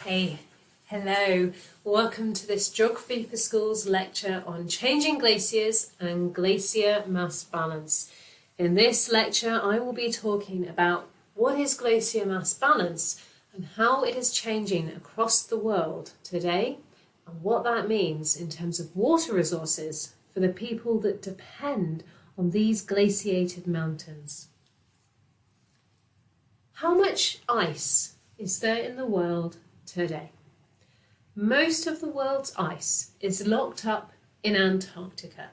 Hey, hello, welcome to this Geography for Schools lecture on changing glaciers and glacier mass balance. In this lecture I will be talking about what is glacier mass balance and how it is changing across the world today and what that means in terms of water resources for the people that depend on these glaciated mountains. How much ice is there in the world today? Most of the world's ice is locked up in Antarctica.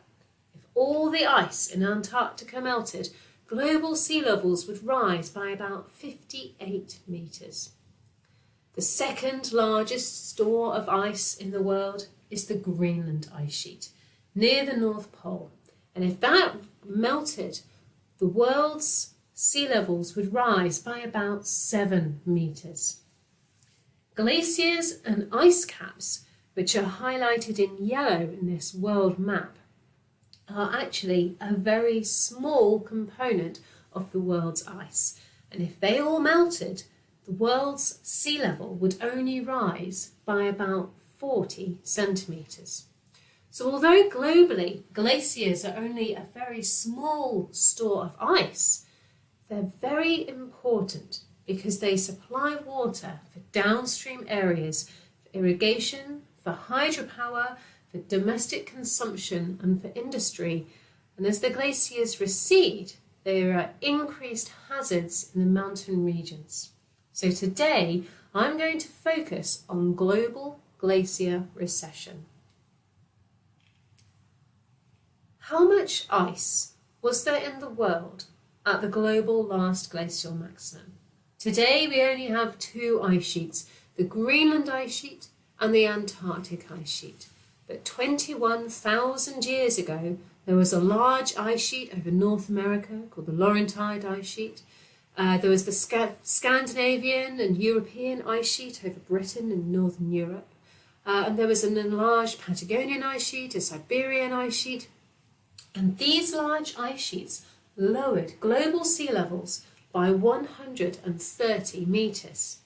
If all the ice in Antarctica melted, global sea levels would rise by about 58 metres. The second largest store of ice in the world is the Greenland ice sheet, near the North Pole. And if that melted, the world's sea levels would rise by about 7 metres. Glaciers and ice caps, which are highlighted in yellow in this world map, are actually a very small component of the world's ice. And if they all melted, the world's sea level would only rise by about 40 centimetres. So although globally glaciers are only a very small store of ice, they're very important because they supply water for downstream areas, for irrigation, for hydropower, for domestic consumption and for industry. And as the glaciers recede, there are increased hazards in the mountain regions. So today I'm going to focus on global glacier recession. How much ice was there in the world at the global last glacial maximum? Today we only have two ice sheets, the Greenland ice sheet and the Antarctic ice sheet. But 21,000 years ago there was a large ice sheet over North America called the Laurentide ice sheet. There was the Scandinavian and European ice sheet over Britain and Northern Europe. And there was an enlarged Patagonian ice sheet, a Siberian ice sheet. And these large ice sheets lowered global sea levels by 130 metres.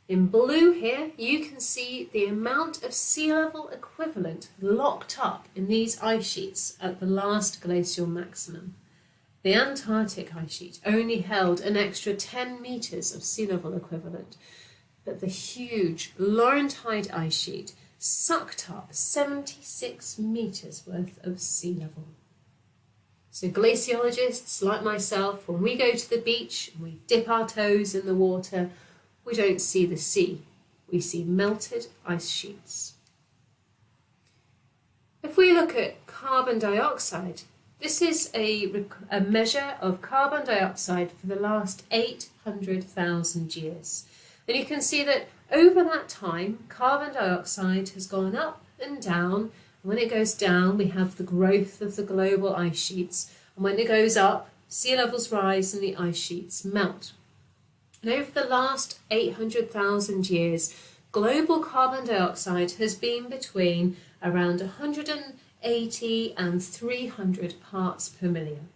In blue here you can see the amount of sea level equivalent locked up in these ice sheets at the last glacial maximum. The Antarctic ice sheet only held an extra 10 metres of sea level equivalent, but the huge Laurentide ice sheet sucked up 76 metres worth of sea level. So glaciologists like myself, when we go to the beach and we dip our toes in the water, we don't see the sea, we see melted ice sheets. If we look at carbon dioxide, this is a measure of carbon dioxide for the last 800,000 years. And you can see that over that time, carbon dioxide has gone up and down. When it goes down, we have the growth of the global ice sheets. And when it goes up, sea levels rise and the ice sheets melt. And over the last 800,000 years, global carbon dioxide has been between around 180 and 300 parts per million.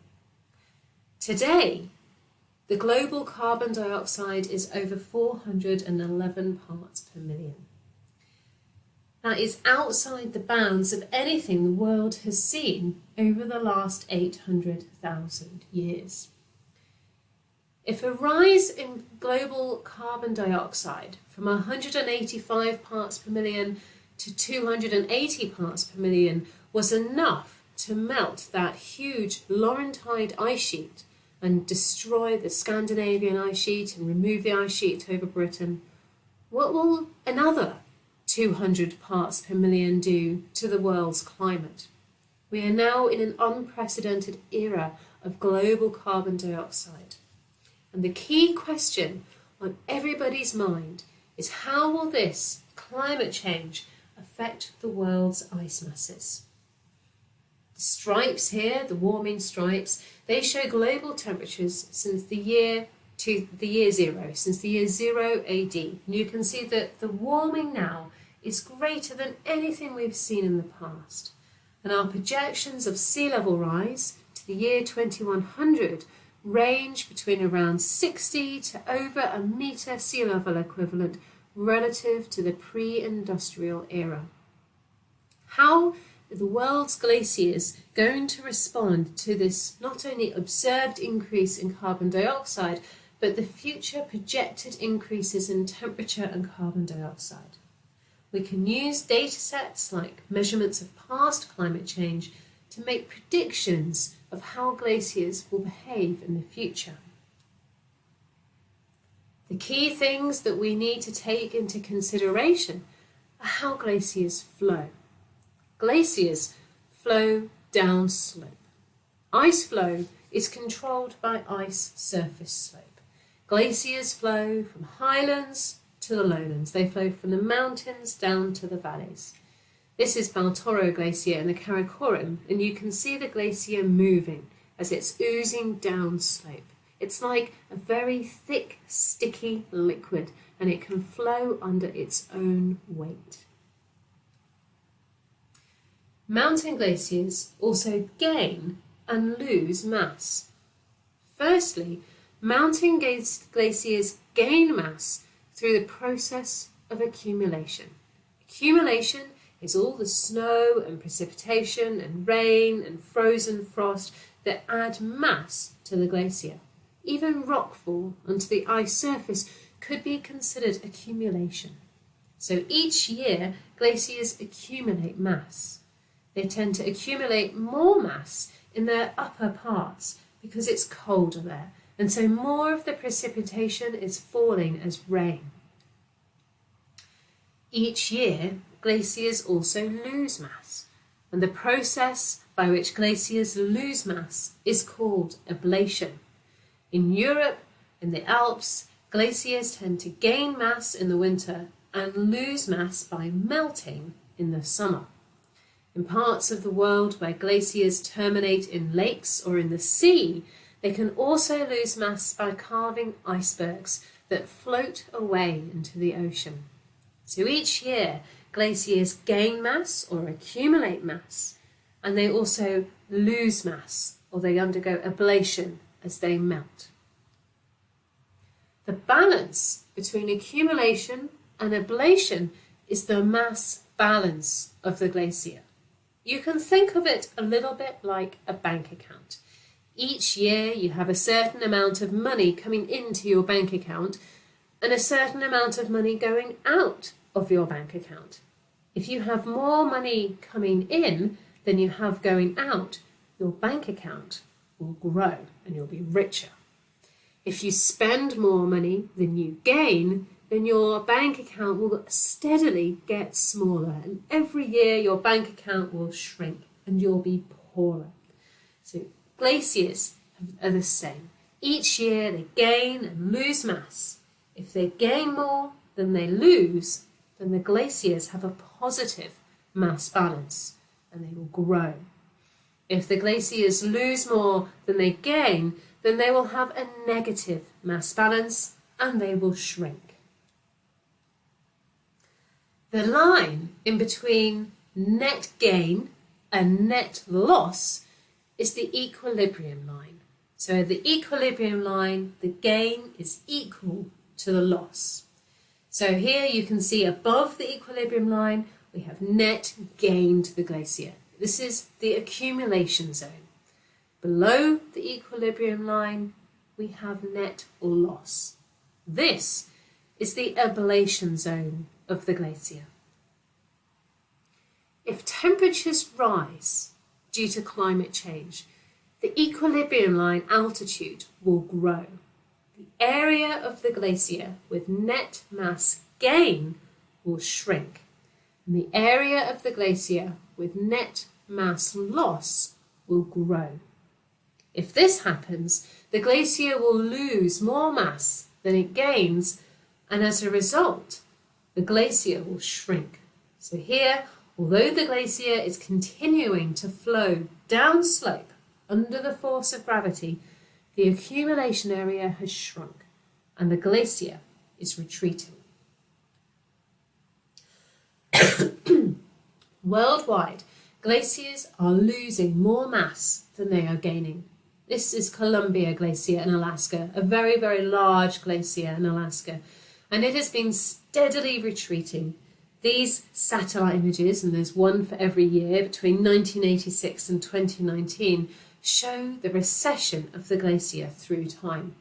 Today, the global carbon dioxide is over 411 parts per million. That is outside the bounds of anything the world has seen over the last 800,000 years. If a rise in global carbon dioxide from 185 parts per million to 280 parts per million was enough to melt that huge Laurentide ice sheet and destroy the Scandinavian ice sheet and remove the ice sheet over Britain, what will another 200 parts per million do to the world's climate? We are now in an unprecedented era of global carbon dioxide. And the key question on everybody's mind is how will this climate change affect the world's ice masses? The stripes here, the warming stripes, they show global temperatures since the year zero, since the year 0 AD. And you can see that the warming now is greater than anything we've seen in the past. And our projections of sea level rise to the year 2100 range between around 60 to over a metre sea level equivalent relative to the pre-industrial era. How are the world's glaciers going to respond to this not only observed increase in carbon dioxide, but the future projected increases in temperature and carbon dioxide? We can use data sets like measurements of past climate change to make predictions of how glaciers will behave in the future. The key things that we need to take into consideration are how glaciers flow. Glaciers flow downslope. Ice flow is controlled by ice surface slope. Glaciers flow from highlands to the lowlands. They flow from the mountains down to the valleys. This is Baltoro Glacier in the Karakoram, and you can see the glacier moving as it's oozing downslope. It's like a very thick, sticky liquid, and it can flow under its own weight. Mountain glaciers also gain and lose mass. Firstly, mountain glaciers gain mass through the process of accumulation. Accumulation is all the snow and precipitation and rain and frozen frost that add mass to the glacier. Even rockfall onto the ice surface could be considered accumulation. So each year, glaciers accumulate mass. They tend to accumulate more mass in their upper parts because it's colder there, and so more of the precipitation is falling as rain. Each year, glaciers also lose mass, and the process by which glaciers lose mass is called ablation. In Europe, in the Alps, glaciers tend to gain mass in the winter and lose mass by melting in the summer. In parts of the world where glaciers terminate in lakes or in the sea, they can also lose mass by calving icebergs that float away into the ocean. So each year, glaciers gain mass or accumulate mass, and they also lose mass or they undergo ablation as they melt. The balance between accumulation and ablation is the mass balance of the glacier. You can think of it a little bit like a bank account. Each year you have a certain amount of money coming into your bank account and a certain amount of money going out of your bank account. If you have more money coming in than you have going out, your bank account will grow and you'll be richer. If you spend more money than you gain, then your bank account will steadily get smaller, and every year your bank account will shrink and you'll be poorer. So glaciers are the same. Each year they gain and lose mass. If they gain more than they lose, then the glaciers have a positive mass balance and they will grow. If the glaciers lose more than they gain, then they will have a negative mass balance and they will shrink. The line in between net gain and net loss is the equilibrium line. So at the equilibrium line, the gain is equal to the loss. So here you can see above the equilibrium line, we have net gain to the glacier. This is the accumulation zone. Below the equilibrium line, we have net loss. This is the ablation zone of the glacier. If temperatures rise due to climate change, the equilibrium line altitude will grow. The area of the glacier with net mass gain will shrink, and the area of the glacier with net mass loss will grow. If this happens, the glacier will lose more mass than it gains, and as a result, the glacier will shrink. So here, although the glacier is continuing to flow downslope under the force of gravity, the accumulation area has shrunk and the glacier is retreating. Worldwide, glaciers are losing more mass than they are gaining. This is Columbia Glacier in Alaska, a very, very large glacier in Alaska. and it has been steadily retreating. These satellite images, and there's one for every year between 1986 and 2019, show the recession of the glacier through time.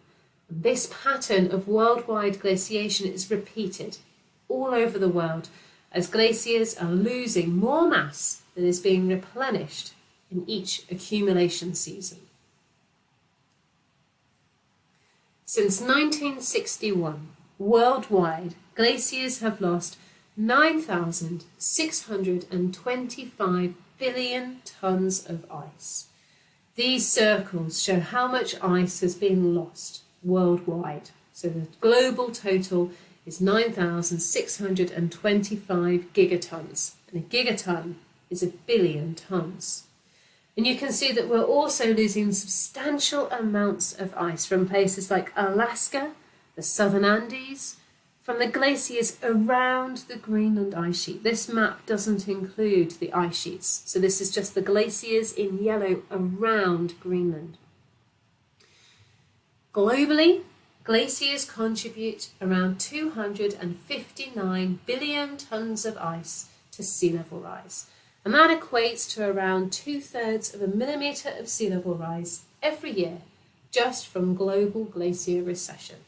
And this pattern of worldwide glaciation is repeated all over the world as glaciers are losing more mass than is being replenished in each accumulation season. Since 1961, worldwide, glaciers have lost 9,625 billion tonnes of ice. These circles show how much ice has been lost worldwide. So the global total is 9,625 gigatons, and a gigaton is a billion tonnes. And you can see that we're also losing substantial amounts of ice from places like Alaska, the southern Andes, from the glaciers around the Greenland ice sheet. This map doesn't include the ice sheets, so this is just the glaciers in yellow around Greenland. Globally, glaciers contribute around 259 billion tonnes of ice to sea level rise, and that equates to around 2/3 of a millimetre of sea level rise every year just from global glacier recession.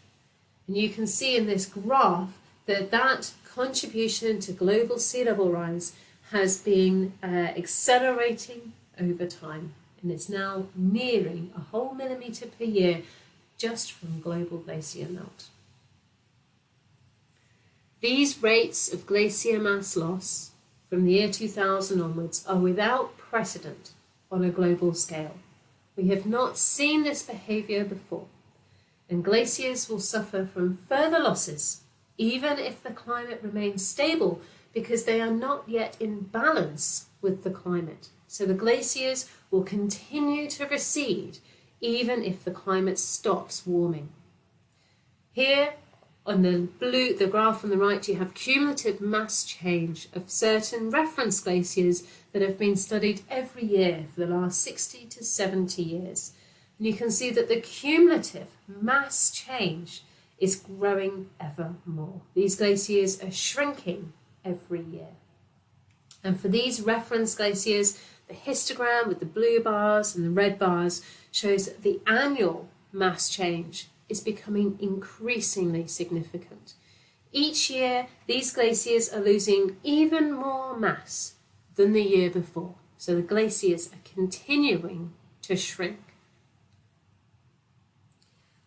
And you can see in this graph that that contribution to global sea level rise has been accelerating over time, and it's now nearing a whole millimetre per year just from global glacier melt. These rates of glacier mass loss from the year 2000 onwards are without precedent on a global scale. We have not seen this behaviour before, and glaciers will suffer from further losses even if the climate remains stable, because they are not yet in balance with the climate. So the glaciers will continue to recede even if the climate stops warming. Here on the graph on the right, you have cumulative mass change of certain reference glaciers that have been studied every year for the last 60 to 70 years. And you can see that the cumulative mass change is growing ever more. These glaciers are shrinking every year. And for these reference glaciers, the histogram with the blue bars and the red bars shows that the annual mass change is becoming increasingly significant. Each year, these glaciers are losing even more mass than the year before. So the glaciers are continuing to shrink.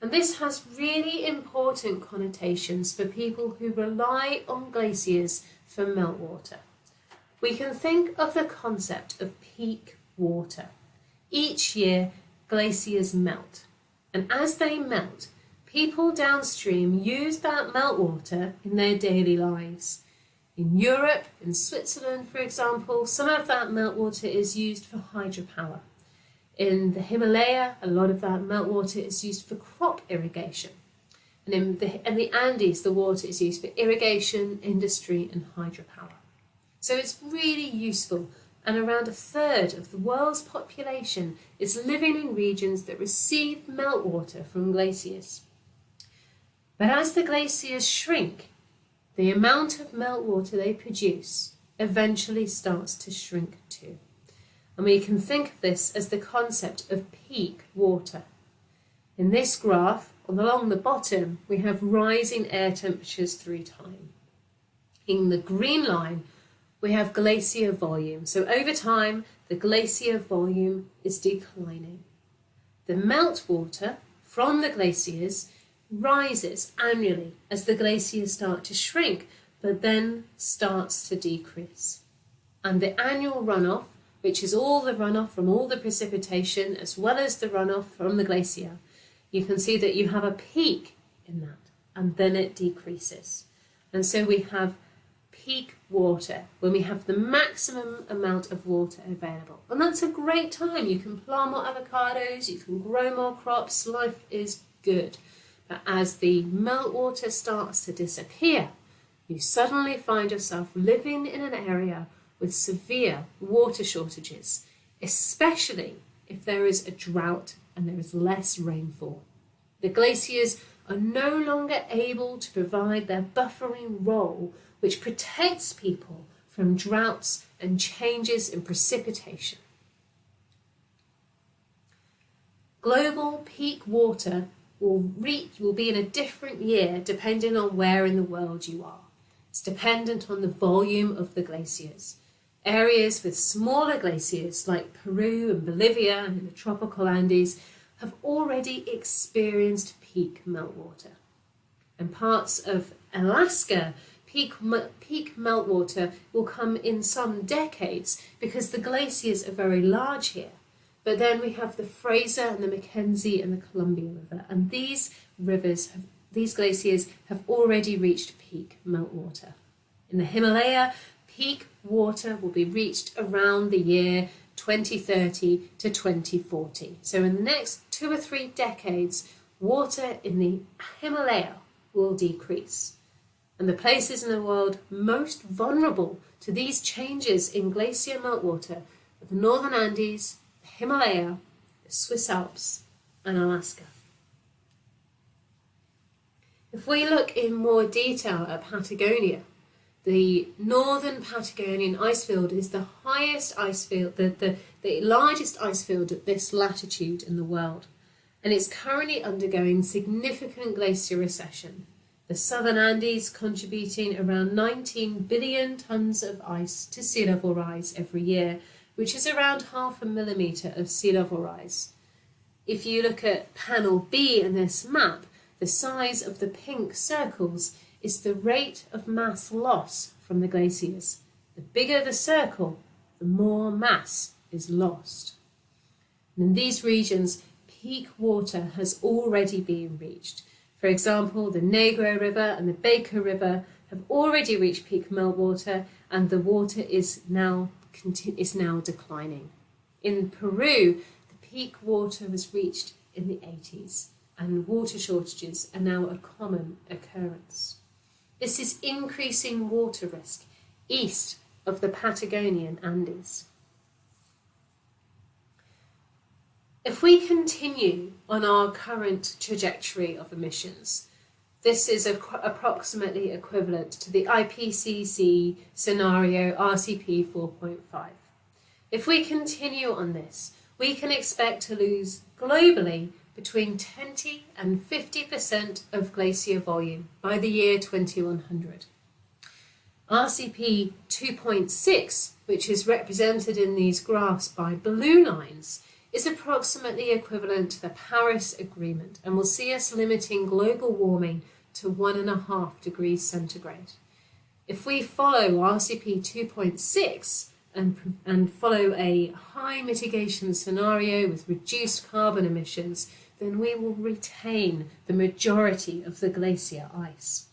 And this has really important connotations for people who rely on glaciers for meltwater. We can think of the concept of peak water. Each year, glaciers melt, and as they melt, people downstream use that meltwater in their daily lives. In Europe, in Switzerland, for example, some of that meltwater is used for hydropower. In the Himalaya, a lot of that meltwater is used for crop irrigation. And in the Andes, the water is used for irrigation, industry, and hydropower. So it's really useful, and around 1/3 of the world's population is living in regions that receive meltwater from glaciers. But as the glaciers shrink, the amount of meltwater they produce eventually starts to shrink too. And we can think of this as the concept of peak water. In this graph, along the bottom, we have rising air temperatures through time. In the green line, we have glacier volume. So over time, the glacier volume is declining. The meltwater from the glaciers rises annually as the glaciers start to shrink, but then starts to decrease. And the annual runoff, which is all the runoff from all the precipitation as well as the runoff from the glacier, you can see that you have a peak in that, and then it decreases. And so we have peak water when we have the maximum amount of water available. And that's a great time. You can plant more avocados, you can grow more crops, life is good. But as the meltwater starts to disappear, you suddenly find yourself living in an area with severe water shortages, especially if there is a drought and there is less rainfall. The glaciers are no longer able to provide their buffering role which protects people from droughts and changes in precipitation. Global peak water will be in a different year depending on where in the world you are. It's dependent on the volume of the glaciers. Areas with smaller glaciers like Peru and Bolivia and the tropical Andes have already experienced peak meltwater. And parts of Alaska, peak meltwater will come in some decades because the glaciers are very large here. But then we have the Fraser and the Mackenzie and the Columbia River, and these glaciers have already reached peak meltwater. In the Himalaya, peak water will be reached around the year 2030 to 2040. So in the next 2 or 3 decades, water in the Himalaya will decrease. And the places in the world most vulnerable to these changes in glacier meltwater are the Northern Andes, the Himalaya, the Swiss Alps, and Alaska. If we look in more detail at Patagonia, the northern Patagonian icefield is the highest icefield, the largest icefield at this latitude in the world, and it's currently undergoing significant glacier recession. The southern Andes contributing around 19 billion tonnes of ice to sea level rise every year, which is around 0.5 millimetre of sea level rise. If you look at panel B in this map, the size of the pink circles is the rate of mass loss from the glaciers. The bigger the circle, the more mass is lost. And in these regions, peak water has already been reached. For example, the Negro River and the Baker River have already reached peak meltwater, and the water is now declining. In Peru, the peak water was reached in the 80s, and water shortages are now a common occurrence. This is increasing water risk east of the Patagonian Andes. If we continue on our current trajectory of emissions, this is approximately equivalent to the IPCC scenario RCP 4.5. If we continue on this, we can expect to lose globally between 20 and 50% of glacier volume by the year 2100. RCP 2.6, which is represented in these graphs by blue lines, is approximately equivalent to the Paris Agreement and will see us limiting global warming to 1.5 degrees centigrade. If we follow RCP 2.6 and follow a high mitigation scenario with reduced carbon emissions, then we will retain the majority of the glacier ice.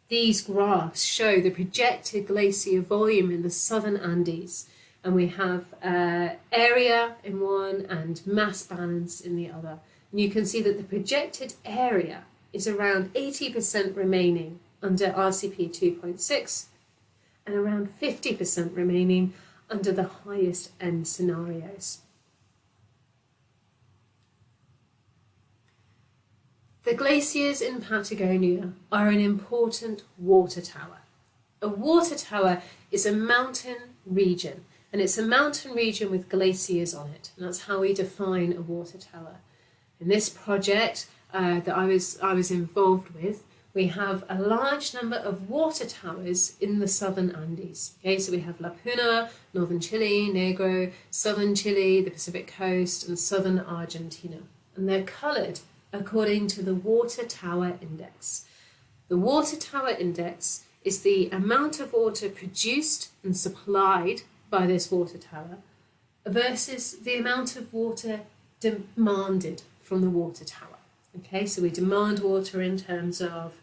These graphs show the projected glacier volume in the southern Andes, and we have area in one and mass balance in the other. And you can see that the projected area is around 80% remaining under RCP 2.6 and around 50% remaining under the highest end scenarios. The glaciers in Patagonia are an important water tower. A water tower is a mountain region, and it's a mountain region with glaciers on it, and that's how we define a water tower. In this project that I was involved with, we have a large number of water towers in the southern Andes. Okay, so we have La Puna, northern Chile, Negro, southern Chile, the Pacific coast, and southern Argentina, and they're coloured according to the Water Tower Index. The Water Tower Index is the amount of water produced and supplied by this water tower versus the amount of water demanded from the water tower. Okay, so we demand water in terms of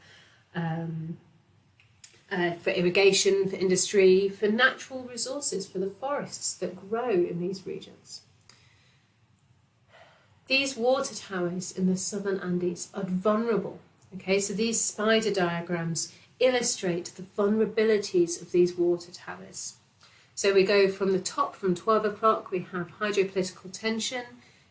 for irrigation, for industry, for natural resources, for the forests that grow in these regions. These water towers in the southern Andes are vulnerable. Okay, so these spider diagrams illustrate the vulnerabilities of these water towers. So we go from the top, from 12 o'clock, we have hydropolitical tension,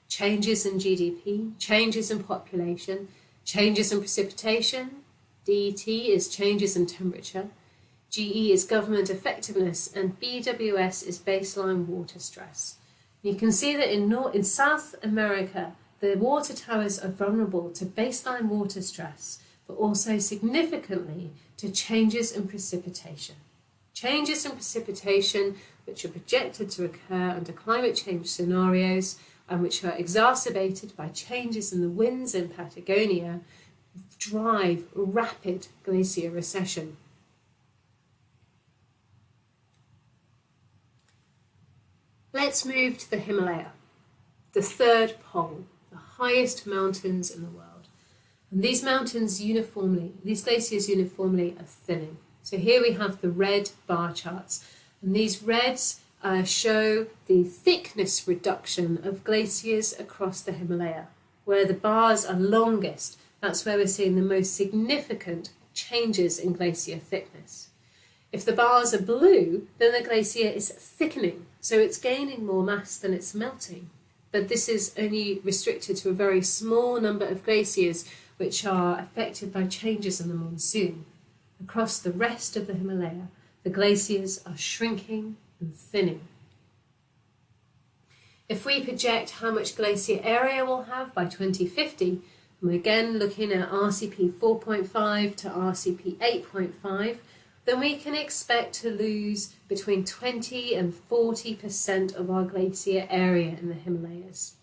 changes in GDP, changes in population, Changes in precipitation, DET is changes in temperature, GE is government effectiveness, and BWS is baseline water stress. You can see that in South America, the water towers are vulnerable to baseline water stress, but also significantly to changes in precipitation. Changes in precipitation which are projected to occur under climate change scenarios and which are exacerbated by changes in the winds in Patagonia drive rapid glacier recession. Let's move to the Himalaya, the third pole, the highest mountains in the world. And these glaciers uniformly are thinning. So here we have the red bar charts, and these reds show the thickness reduction of glaciers across the Himalaya. Where the bars are longest, that's where we're seeing the most significant changes in glacier thickness. If the bars are blue, then the glacier is thickening, so it's gaining more mass than it's melting. But this is only restricted to a very small number of glaciers which are affected by changes in the monsoon. Across the rest of the Himalaya, the glaciers are shrinking and thinning. If we project how much glacier area we'll have by 2050, and we're again looking at RCP 4.5 to RCP 8.5, then we can expect to lose between 20 and 40% of our glacier area in the Himalayas.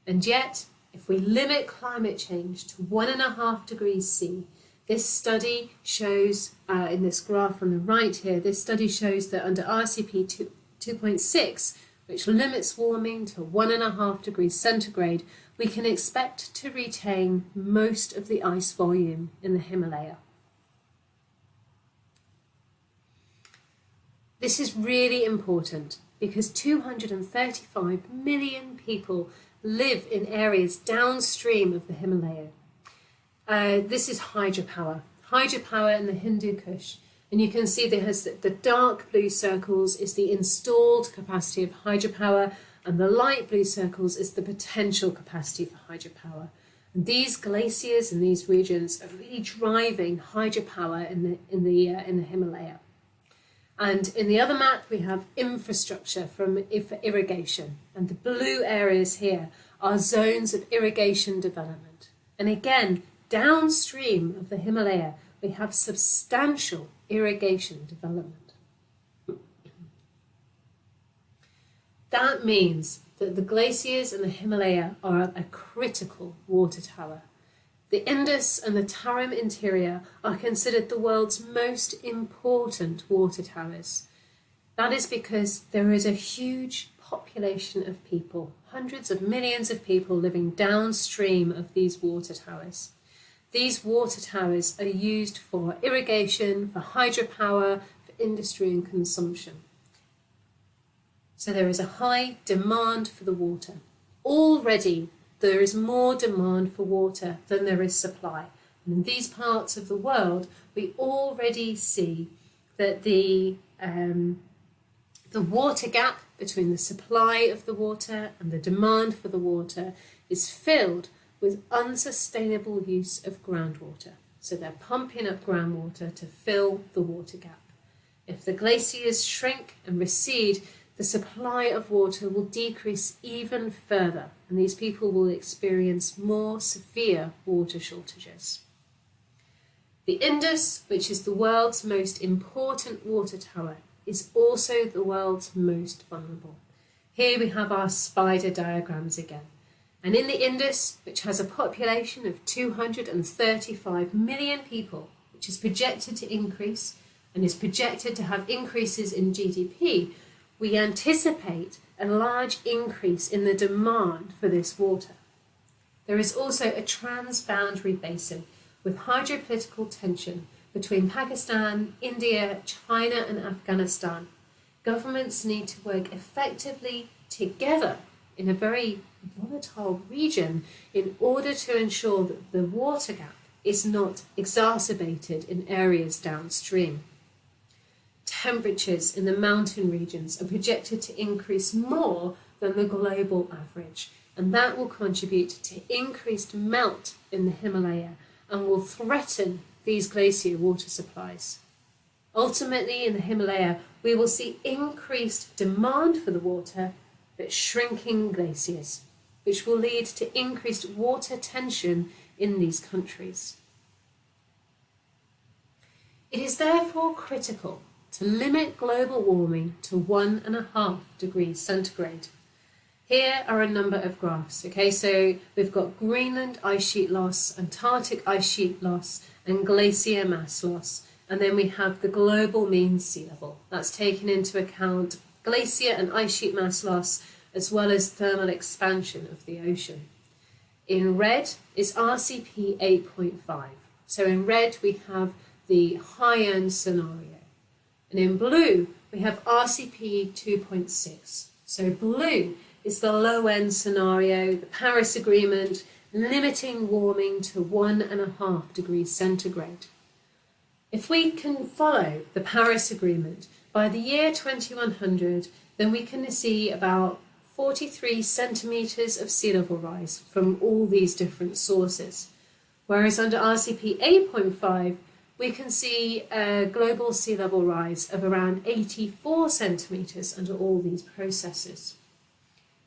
And yet, if we limit climate change to 1.5 degrees C, this study shows, in this graph on the right here, this study shows that under RCP 2.6, which limits warming to 1.5 degrees centigrade, we can expect to retain most of the ice volume in the Himalaya. This is really important because 235 million people live in areas downstream of the Himalaya. This is hydropower in the Hindu Kush. And you can see the dark blue circles is the installed capacity of hydropower, and the light blue circles is the potential capacity for hydropower. And these glaciers in these regions are really driving hydropower in the Himalaya. And in the other map, we have infrastructure for irrigation. And the blue areas here are zones of irrigation development. And again, downstream of the Himalaya, we have substantial irrigation development. That means that the glaciers in the Himalaya are a critical water tower. The Indus and the Tarim interior are considered the world's most important water towers. That is because there is a huge population of people, hundreds of millions of people living downstream of these water towers. These water towers are used for irrigation, for hydropower, for industry and consumption. So there is a high demand for the water. Already there is more demand for water than there is supply. And in these parts of the world, we already see that the water gap between the supply of the water and the demand for the water is filled with unsustainable use of groundwater. So they're pumping up groundwater to fill the water gap. If the glaciers shrink and recede, the supply of water will decrease even further, and these people will experience more severe water shortages. The Indus, which is the world's most important water tower, is also the world's most vulnerable. Here we have our spider diagrams again. And in the Indus, which has a population of 235 million people, which is projected to increase and is projected to have increases in GDP, we anticipate a large increase in the demand for this water. There is also a transboundary basin with hydropolitical tension between Pakistan, India, China and Afghanistan. Governments need to work effectively together in a very volatile region in order to ensure that the water gap is not exacerbated in areas downstream. Temperatures in the mountain regions are projected to increase more than the global average. and that will contribute to increased melt in the Himalaya and will threaten these glacier water supplies. Ultimately, in the Himalaya, we will see increased demand for the water, but shrinking glaciers, which will lead to increased water tension in these countries. It is therefore critical to limit global warming to 1.5 degrees centigrade. Here are a number of graphs. Okay, so we've got Greenland ice sheet loss, Antarctic ice sheet loss, and glacier mass loss. And then we have the global mean sea level. That's taken into account glacier and ice sheet mass loss, as well as thermal expansion of the ocean. In red is RCP 8.5. So in red we have the high-end scenario. And in blue we have RCP 2.6. So blue is the low-end scenario, the Paris Agreement, limiting warming to 1.5 degrees centigrade. If we can follow the Paris Agreement, by the year 2100, then we can see about 43 centimetres of sea level rise from all these different sources. Whereas under RCP 8.5, we can see a global sea level rise of around 84 centimetres under all these processes.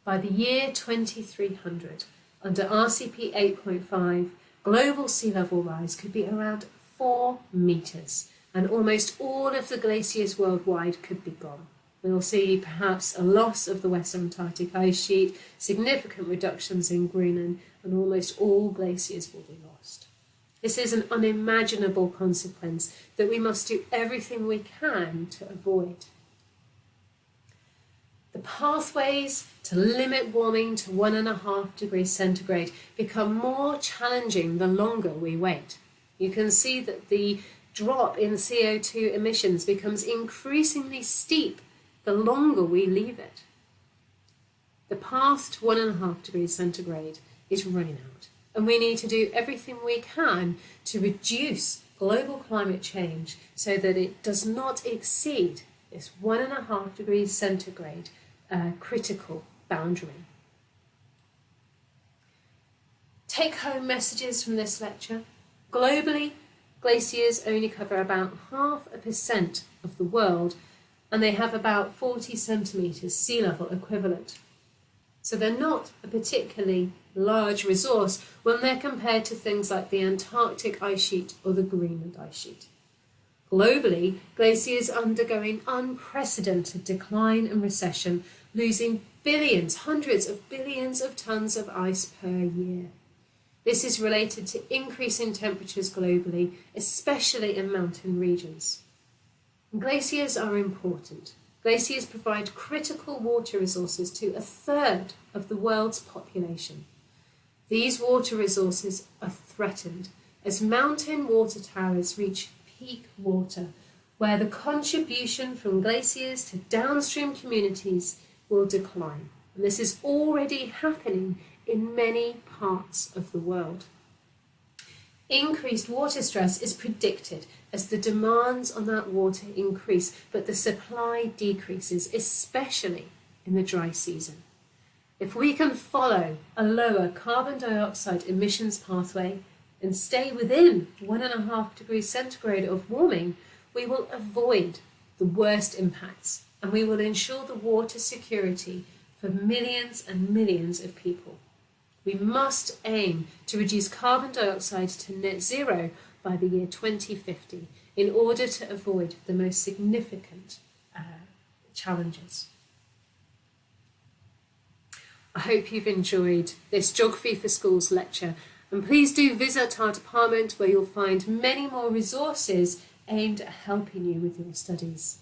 By the year 2300, under RCP 8.5, global sea level rise could be around 4 metres, and almost all of the glaciers worldwide could be gone. We'll see perhaps a loss of the Western Antarctic ice sheet, significant reductions in Greenland, and almost all glaciers will be lost. This is an unimaginable consequence that we must do everything we can to avoid. The pathways to limit warming to 1.5 degrees centigrade become more challenging the longer we wait. You can see that the drop in CO2 emissions becomes increasingly steep the longer we leave it. The path to 1.5 degrees centigrade is running out, and we need to do everything we can to reduce global climate change so that it does not exceed this 1.5 degrees centigrade critical boundary. Take-home messages from this lecture. Globally, glaciers only cover about 0.5% of the world, and they have about 40 centimetres sea level equivalent. So they're not a particularly large resource when they're compared to things like the Antarctic ice sheet or the Greenland ice sheet. Globally, glaciers are undergoing unprecedented decline and recession, losing billions, hundreds of billions of tonnes of ice per year. This is related to increasing temperatures globally, especially in mountain regions. Glaciers are important. Glaciers provide critical water resources to 1/3 of the world's population. These water resources are threatened as mountain water towers reach peak water, where the contribution from glaciers to downstream communities will decline. And this is already happening in many parts of the world. Increased water stress is predicted as the demands on that water increase, but the supply decreases, especially in the dry season. If we can follow a lower carbon dioxide emissions pathway and stay within 1.5 degrees centigrade of warming, we will avoid the worst impacts, and we will ensure the water security for millions and millions of people. We must aim to reduce carbon dioxide to net zero by the year 2050 in order to avoid the most significant challenges. I hope you've enjoyed this Geography for Schools lecture, and please do visit our department where you'll find many more resources aimed at helping you with your studies.